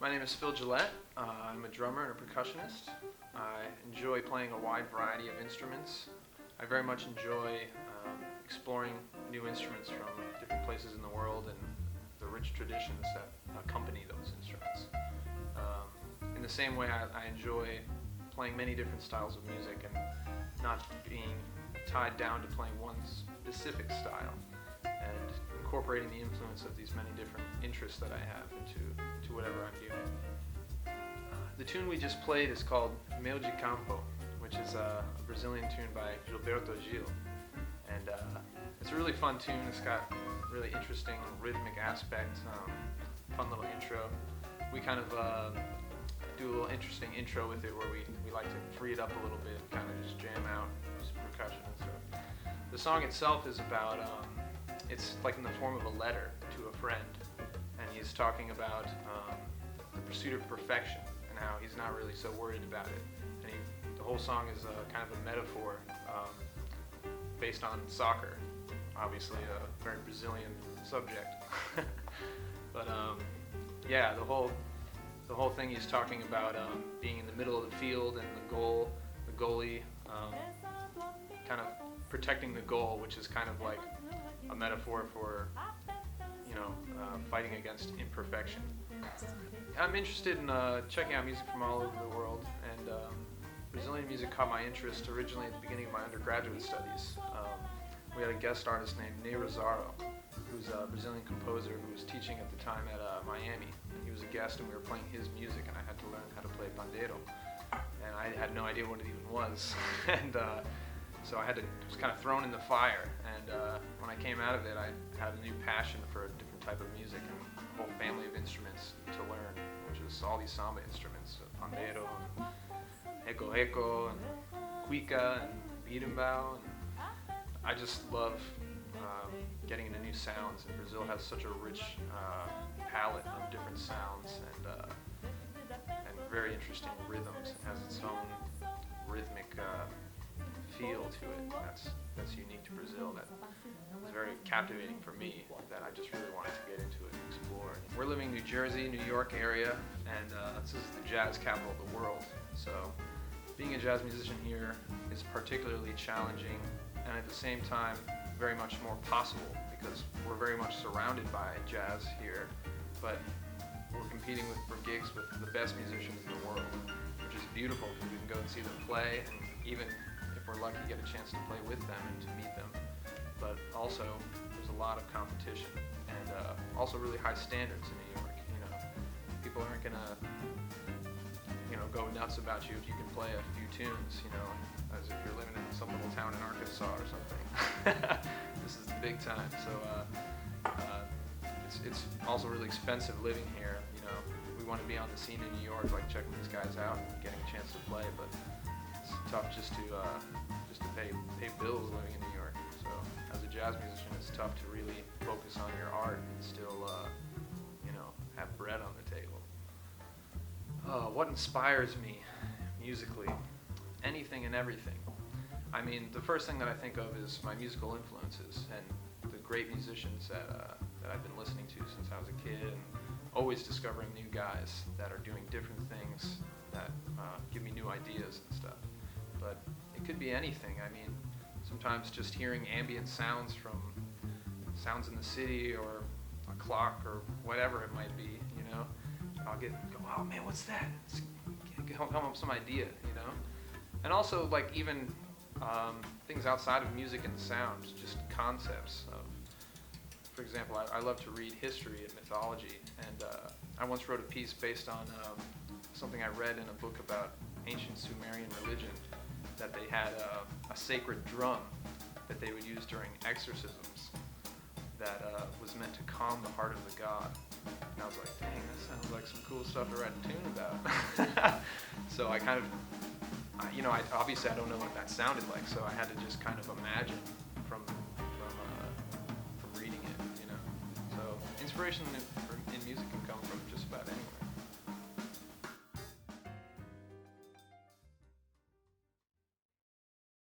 My name is Phil Gillette. I'm a drummer and a percussionist. I enjoy playing a wide variety of instruments. I very much enjoy exploring new instruments from different places in the world and the rich traditions that accompany those instruments. In the same way, I enjoy playing many different styles of music and not being tied down to playing one specific style, and incorporating the influence of these many different interests that I have into whatever I'm doing. The tune we just played is called Meu de Campo, which is a Brazilian tune by Gilberto Gil. And it's a really fun tune. It's got really interesting rhythmic aspect, fun little intro. We kind of do a little interesting intro with it where we like to free it up a little bit, kind of just jam out, use percussion and stuff. The song itself is about, it's like in the form of a letter to a friend, and he's talking about the pursuit of perfection and how he's not really so worried about it. And the whole song is kind of a metaphor based on soccer, obviously a very Brazilian subject. But yeah, the whole thing he's talking about being in the middle of the field and the goalie kind of protecting the goal, which is kind of like a metaphor for, fighting against imperfection. I'm interested in checking out music from all over the world, and Brazilian music caught my interest originally at the beginning of my undergraduate studies. We had a guest artist named Ney Rosario, who's a Brazilian composer who was teaching at the time at Miami. And he was a guest, and we were playing his music, and I had to learn how to play pandeiro. And I had no idea what it even was. And so I was kind of thrown in the fire. And when I came out of it, I had a new passion for a different type of music and a whole family of instruments to learn, which is all these samba instruments, pandeiro, and reco and cuica, and berimbau. I just love getting into new sounds, and Brazil has such a rich palette of different sounds and very interesting rhythms. It has its own rhythmic feel to it that's unique to Brazil, that is very captivating for me, that I just really wanted to get into it and explore. We're living in New Jersey, New York area, and this is the jazz capital of the world. So being a jazz musician here is particularly challenging, and at the same time very much more possible, because we're very much surrounded by jazz here, but we're competing for gigs with the best musicians in the world, which is beautiful because we can go and see them play, and even if we're lucky, get a chance to play with them and to meet them. But also there's a lot of competition, and also really high standards in New York. People aren't gonna go nuts about you if you can play a few tunes, as if you're living in some little town in Arkansas or something. This is the big time. So it's also really expensive living here. We want to be on the scene in New York, like checking these guys out and getting a chance to play, but it's tough just to pay bills living in New York. So as a jazz musician, it's tough to really focus on your art and still have bread on the table. What inspires me musically? Anything and everything. I mean, the first thing that I think of is my musical influences and the great musicians that I've been listening to since I was a kid, and always discovering new guys that are doing different things that give me new ideas and stuff. But it could be anything. I mean, sometimes just hearing ambient sounds from sounds in the city or a clock or whatever it might be, I'll go, oh man, what's that? Come up with some idea, And also, like, even things outside of music and sound, just concepts of, for example, I love to read history and mythology, and I once wrote a piece based on something I read in a book about ancient Sumerian religion, that they had a sacred drum that they would use during exorcisms that was meant to calm the heart of the god. And I was like, dang, that sounds like some cool stuff to write a tune about. So I kind of, obviously I don't know what that sounded like, so I had to just kind of imagine from reading it, So inspiration